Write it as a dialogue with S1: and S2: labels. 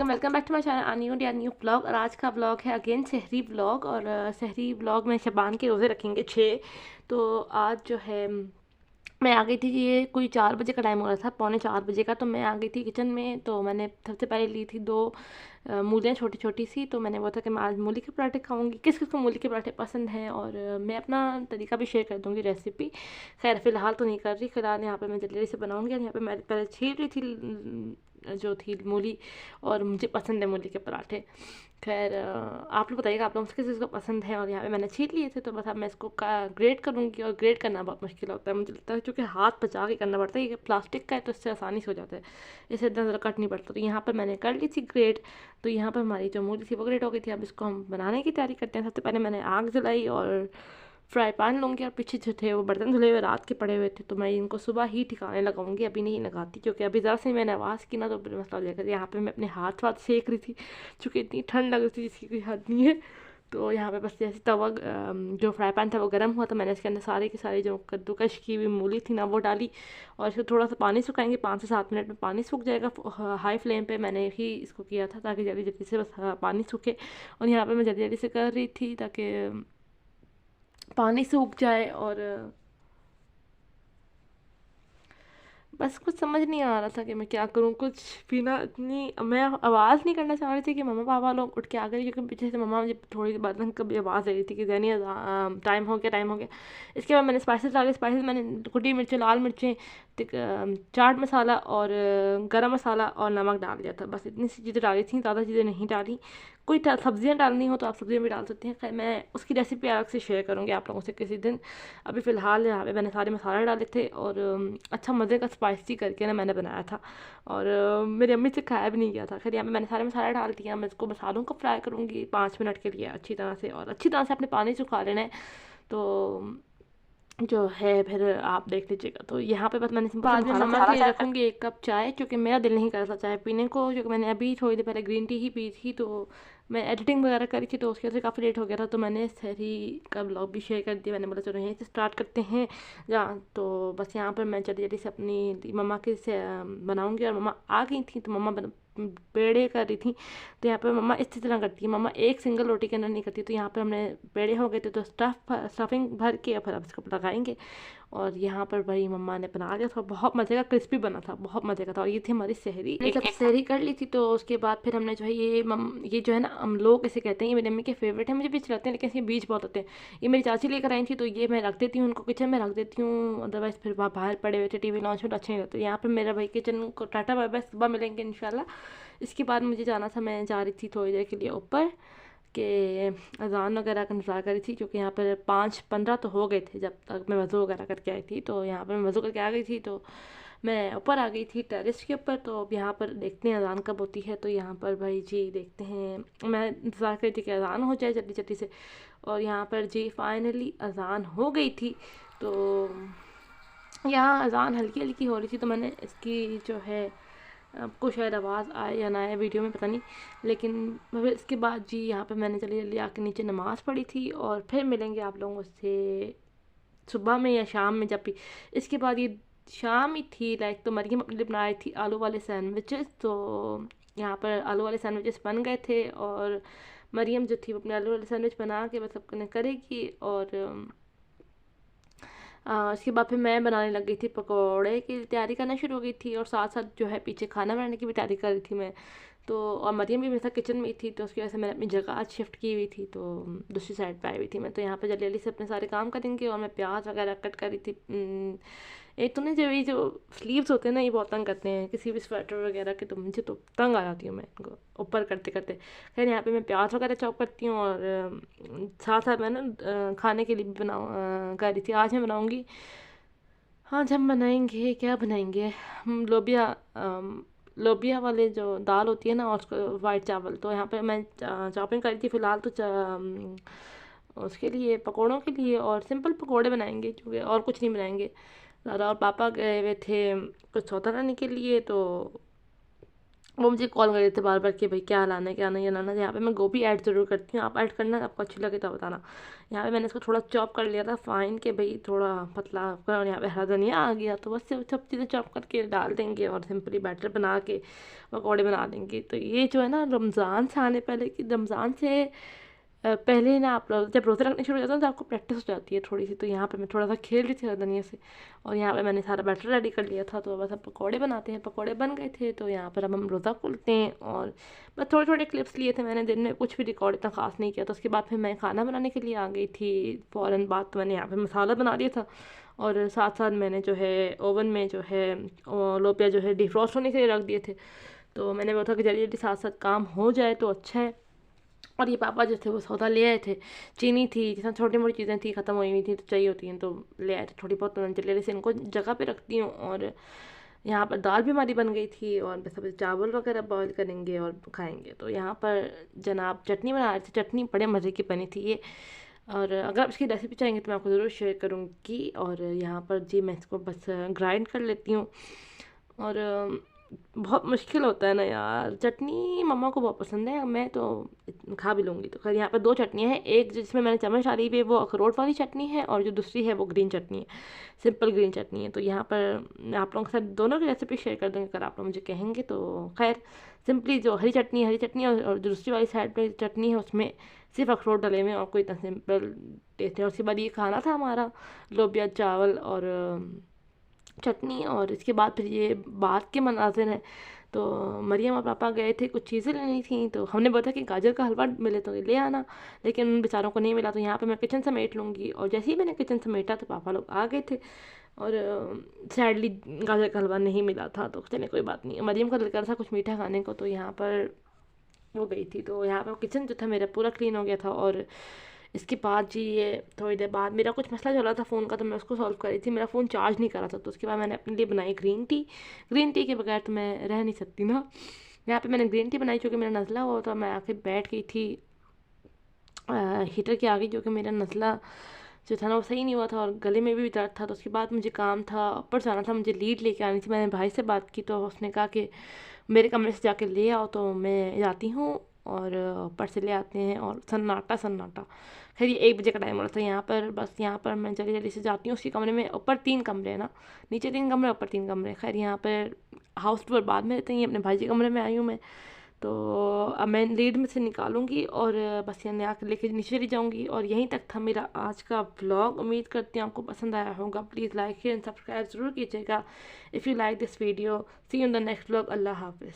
S1: Welcome back to my channel new vlog. और आज का व्लॉग है अगेन सहरी व्लॉग। और सहरी व्लॉग में शबान के रोज़े रखेंगे 6। तो आज जो है मैं आ गई थी, ये कोई 4 बजे का टाइम हो रहा था, पौने 4 बजे का। तो मैं आ गई थी किचन में। तो मैंने सबसे पहले ली थी 2 मूलियाँ छोटी छोटी सी। तो मैंने बोला था कि मैं आज मूली के पराठे खाऊंगी। किस किस को मूली के पराठे पसंद हैं, और मैं अपना तरीका भी शेयर कर दूंगी, रेसिपी। खैर फ़िलहाल तो नहीं कर रही, फ़िलहाल यहाँ पे मैं जल्दी से बनाऊंगी। और यहाँ पे मैं पहले छील रही थी जो थी मूली, और मुझे पसंद है मूली के पराठे। खैर आप लोग बताइएगा आप लोगों को किस चीज़ को पसंद है। और यहाँ पे मैंने छील लिए थे, तो बस अब मैं इसको ग्रेट करूँगी। और ग्रेट करना बहुत मुश्किल होता है, मुझे लगता है, क्योंकि हाथ बचा के करना पड़ता है। ये प्लास्टिक का है तो इससे आसानी से हो जाता है, इससे इतना ज़्यादा कट नहीं पड़ता। तो यहाँ पर मैंने कर ली थी ग्रेट। तो यहाँ पर हमारी जो मूली थी वो ग्रेट हो गई थी। अब इसको हम बनाने की तैयारी करते हैं। सबसे पहले मैंने आग जलाई और फ्राई पैन लूँगी। और पीछे जो थे वो बर्तन धुले हुए रात के पड़े हुए थे, तो मैं इनको सुबह ही ठिकाने लगाऊंगी, अभी नहीं लगाती, क्योंकि अभी ज़रा से मैंने आवाज़ की ना तो फिर मसला हो जाएगा। यहाँ पे मैं अपने हाथ सेक रही थी, क्योंकि इतनी ठंड लग रही थी जिसकी कोई हद नहीं है। तो यहाँ पे बस जैसे तवा जो फ्राई पैन था वो गर्म हुआ, तो मैंने इसके अंदर सारी की सारी जो कद्दूकश की हुई मूली थी ना वो डाली। और इसको थोड़ा सा पानी सुखाएंगे, 5 से 7 मिनट में पानी सूख जाएगा। हाई फ्लेम पे मैंने ही इसको किया था, ताकि जल्दी जल्दी से बस पानी सूखे। और यहाँ पे मैं जल्दी जल्दी से कर रही थी ताकि पानी सूख जाए। और बस कुछ समझ नहीं आ रहा था कि मैं क्या करूँ, कुछ भी ना। इतनी मैं आवाज़ नहीं करना चाह रही थी कि मम्मा पापा लोग उठ के आ गए, क्योंकि पीछे से मम्मा मुझे थोड़ी देर बाद कभी आवाज़ दे रही थी कि जैनी टाइम हो गया, टाइम हो गया। इसके बाद मैंने स्पाइसेस डाले। स्पाइसेस मैंने कुटी मिर्चें, लाल मिर्चें, चाट मसाला और गरम मसाला और नमक डाल दिया था। बस इतनी सी चीज़ें डाली थी, ज़्यादा चीज़ें नहीं डाली। कोई सब्जियां डालनी हो तो आप सब्जियां भी डाल सकते हैं। खैर मैं उसकी रेसिपी अलग से शेयर करूँगी आप लोगों से किसी दिन। अभी फ़िलहाल यहाँ पे मैंने सारे मसाले डाले थे, और अच्छा मज़े का स्पाइसी करके ना मैंने बनाया था। और मेरी अम्मी से खाया भी नहीं गया था। खैर यहाँ पे मैंने सारे मसाले डाल दिया। मैं इसको मसालों को फ्राई करूँगी 5 मिनट के लिए अच्छी तरह से, और अच्छी तरह से अपने पानी सुखा लेना है। तो जो है फिर आप देख लीजिएगा। तो यहाँ पे बस मैंने सिंपल बाद में मम्मा के लिए रखूँगी 1 कप चाय, क्योंकि मेरा दिल नहीं कर रहा था चाय पीने को, क्योंकि मैंने अभी थोड़ी देर पहले ग्रीन टी ही पी थी। तो मैं एडिटिंग वगैरह करी थी, तो उसकी वजह से काफ़ी लेट हो गया था। तो मैंने सहरी का ब्लॉग भी शेयर कर दिया। मैंने बोला चलो यहीं से स्टार्ट करते हैं। जहाँ तो बस यहाँ पर मैं जल्दी जल्दी से अपनी मम्मा के से बनाऊँगी। और मम्मा आ गई थी, तो मम्मा पेड़े कर रही थी। तो यहाँ पर मम्मा इस तरह करती है, मम्मा एक सिंगल रोटी के अंदर नहीं करती। तो यहाँ पर हमने पेड़े हो गए थे, तो स्टफिंग भर के फिर अब इसको लगाएंगे। और यहाँ पर भाई मम्मा ने बना लिया था, बहुत मज़े का, क्रिस्पी बना था, बहुत मज़े का था। और ये थी हमारी सहरी। जब सहरी कर ली थी, तो उसके बाद फिर हमने जो है ये जो है ना, हम लोग इसे कहते हैं, ये मेरी मम्मी के फेवरेट है, मुझे भी अच्छे लगते हैं, लेकिन इसके बीज बहुत होते हैं। ये मेरी चाची लेकर आई थी, तो ये मैं रख देती हूँ उनको, किचन में रख देती हूँ। अदरवाइज़ फिर वहाँ बाहर पड़े हुए थे टीवी लॉन्च में, तो अच्छे नहीं लगते। यहाँ पर मेरा भाई किचन को टाटा बाय बाय, सुबह मिलेंगे इंशाल्लाह। इसके बाद मुझे जाना था, मैं जा रही थी थोड़ी देर के लिए ऊपर, कि अज़ान वगैरह का इंतज़ार करी थी, क्योंकि यहाँ पर 5:15 तो हो गए थे जब तक मैं वज़ू वगैरह करके आई थी। तो यहाँ पर मैं वज़ू करके आ गई थी, तो मैं ऊपर आ गई थी टेरेस के ऊपर। तो अब यहाँ पर देखते हैं अज़ान कब होती है। तो यहाँ पर भाई जी देखते हैं, मैं इंतज़ार करी थी कि अज़ान हो जाए जल्दी जल्दी से। और यहाँ पर जी फाइनली अज़ान हो गई थी। तो यहाँ अज़ान हल्की हल्की हो रही थी, तो मैंने इसकी जो है, आपको शायद आवाज़ आए या ना आए वीडियो में, पता नहीं। लेकिन फिर इसके बाद जी यहाँ पे मैंने जल्दी जल्दी आके नीचे नमाज़ पढ़ी थी। और फिर मिलेंगे आप लोगों से सुबह में या शाम में, जब भी। इसके बाद ये शाम ही थी लाइक, तो मरियम अपने लिए बनाई थी आलू वाले सैंडविचेस। तो यहाँ पर आलू वाले सैंडविचेस बन गए थे, और मरियम जो थी वो अपने आलू वाले सैंडविच बना के बस सबको करेगी। और उसके बाद फिर मैं बनाने लग गई थी, पकौड़े की तैयारी करना शुरू हो गई थी। और साथ साथ जो है पीछे खाना बनाने की भी तैयारी कर रही थी मैं। तो और मरियम भी मेरे साथ किचन में ही थी, तो उसकी वजह से मैंने अपनी जगह आज शिफ्ट की हुई थी, तो दूसरी साइड पे आई हुई थी मैं। तो यहाँ पे जल्दी जल्दी से अपने सारे काम करेंगे। और मैं प्याज वगैरह कट कर रही थी। एक तो ना जो ये जो स्लीव्स होते हैं ना, ये बहुत तंग करते हैं किसी भी स्वेटर वगैरह के, तो मुझे तो तंग आ जाती हूँ मैं इनको ऊपर करते करते। खैर यहाँ पे मैं प्याज वगैरह चॉप करती हूँ। और साथ साथ मैं ना खाने के लिए भी कर रही थी। आज मैं बनाऊँगी, हाँ जब बनाएंगे, क्या बनाएंगे हम, लोबिया, लोबिया वाले जो दाल होती है ना, और उसको वाइट चावल। तो यहाँ पे मैं चॉपिंग करी थी फ़िलहाल। तो उसके लिए, पकोड़ों के लिए, और सिंपल पकोड़े बनाएंगे, क्योंकि और कुछ नहीं बनाएंगे ज़्यादा। और पापा गए हुए थे कुछ सौदा लाने के लिए, तो वो मुझे कॉल कर रहे थे बार बार कि भाई क्या लाना है क्या नहीं लाना है। यहाँ पे मैं गोभी ऐड ज़रूर करती हूँ, आप ऐड करना, आपको अच्छी लगे तो बताना। यहाँ पे मैंने इसको थोड़ा चॉप कर लिया था फाइन के भाई थोड़ा पतला कर, और यहाँ पे हरा धनिया आ गया, तो बस ये सब चीज़ें चॉप करके डाल देंगे और सिंपली बैटर बना के पकौड़े बना देंगे। तो ये जो है ना, रमज़ान से आने पहले कि रमज़ान से पहले ना आप लोग जब रोज़े रखने शुरू हो जाते हैं तो आपको प्रैक्टिस हो जाती है थोड़ी सी। तो यहाँ पे मैं थोड़ा सा खेल रही थी धनिया से, और यहाँ पे मैंने सारा बैटर रेडी कर लिया था। तो बस अब पकौड़े बनाते हैं, पकौड़े बन गए थे। तो यहाँ पर अब हम रोज़ा खोलते हैं, और बस थोड़े थोड़े क्लिप्स लिए थे मैंने, दिन में कुछ भी रिकॉर्ड इतना खास नहीं किया। तो उसके बाद फिर मैं खाना बनाने के लिए आ गई थी फ़ौरन बाद। तो मैंने यहाँ पर मसाला बना लिया था, और साथ साथ मैंने जो है ओवन में जो है लोबिया जो है डिफ्रॉस्ट होने के लिए रख दिए थे। तो मैंने बोला था कि जल्दी जल्दी साथ साथ काम हो जाए तो अच्छा है। और ये पापा जो थे वो सौदा ले आए थे, चीनी थी, जैसे छोटी मोटी चीज़ें थी ख़त्म हुई हुई थी तो चाहिए होती हैं, तो ले आए थे थोड़ी बहुत। तो मैंने जल्दी से इनको जगह पे रखती हूँ। और यहाँ पर दाल भी हमारी बन गई थी, और बस अब चावल वगैरह बॉईल करेंगे और खाएंगे। तो यहाँ पर जनाब चटनी बना रहे थे, चटनी बड़े मज़े की बनी थी ये। और अगर आप इसकी रेसिपी चाहेंगे तो मैं आपको ज़रूर शेयर करूँगी। और यहाँ पर जी मैं इसको बस ग्राइंड कर लेती हूँ। और बहुत मुश्किल होता है ना यार, चटनी मम्मा को बहुत पसंद है, मैं तो खा भी लूँगी। तो खैर यहाँ पर दो चटनियाँ हैं, एक जिसमें मैंने चम्मच डाली हुई है वो अखरोट वाली चटनी है, और जो दूसरी है वो ग्रीन चटनी है, सिंपल ग्रीन चटनी है। तो यहाँ पर मैं आप लोगों के साथ दोनों की रेसिपी शेयर कर दूँगी अगर आप लोग मुझे कहेंगे। तो खैर सिंपली जो हरी चटनी और जो दूसरी वाली साइड पर चटनी है उसमें सिर्फ अखरोट डले हुए हैं, और कोई इतना सिंपल टेस्ट है। और उसके बाद ये खाना था हमारा लोबिया चावल और चटनी। और इसके बाद फिर ये बाद के मनाजिर हैं। तो मरियम और पापा गए थे कुछ चीज़ें लेनी थी, तो हमने बोला कि गाजर का हलवा मिले तो ले आना, लेकिन उन बेचारों को नहीं मिला। तो यहाँ पे मैं किचन समेट लूँगी, और जैसे ही मैंने किचन समेटा तो पापा लोग आ गए थे, और सैडली गाजर का हलवा नहीं मिला था। तो चलिए कोई बात नहीं, मरियम का दिल कर था कुछ मीठा खाने को, तो यहाँ पर वो गई थी। तो यहाँ पर किचन जो था मेरा पूरा क्लीन हो गया था। और इसके बाद जी ये थोड़ी देर बाद मेरा कुछ मसला चल रहा था फ़ोन का, तो मैं उसको सॉल्व कर रही थी, मेरा फ़ोन चार्ज नहीं कर रहा था। तो उसके बाद मैंने अपने लिए बनाई ग्रीन टी। ग्रीन टी के बगैर तो मैं रह नहीं सकती ना। यहाँ पे मैंने ग्रीन टी बनाई क्योंकि मेरा नज़ला हुआ था, मैं आके बैठ गई थी हीटर के आगे, क्योंकि मेरा नज़ला जो था ना वो सही नहीं हुआ था, और गले में भी दर्द था। तो उसके बाद मुझे काम था, ऊपर जाना था, मुझे लीड लेके आनी थी। मैंने भाई से बात की तो उसने कहा कि मेरे कमरे से जाके ले आओ। तो मैं जाती हूँ और ऊपर से ले आते हैं, और सन्नाटा सन्नाटा। खैर ये 1 बजे का टाइम हो रहा था यहाँ पर, बस यहाँ पर मैं जल्दी जल्दी से जाती हूँ उसके कमरे में। ऊपर 3 कमरे हैं ना, नीचे 3 कमरे ऊपर 3 कमरे। खैर यहाँ पर हाउस टूर बाद में रहते हैं, अपने भाई के कमरे में आई हूँ मैं। तो अब मैं लीड में से निकालूंगी और बस यहाँ आकर लेके नीचे चली जाऊंगी। और यहीं तक था मेरा आज का व्लॉग, उम्मीद करती हूँ आपको पसंद आया होगा। Please like share and subscribe ज़रूर कीजिएगा if you like this video. See you in the next vlog. अल्लाह हाफिज़।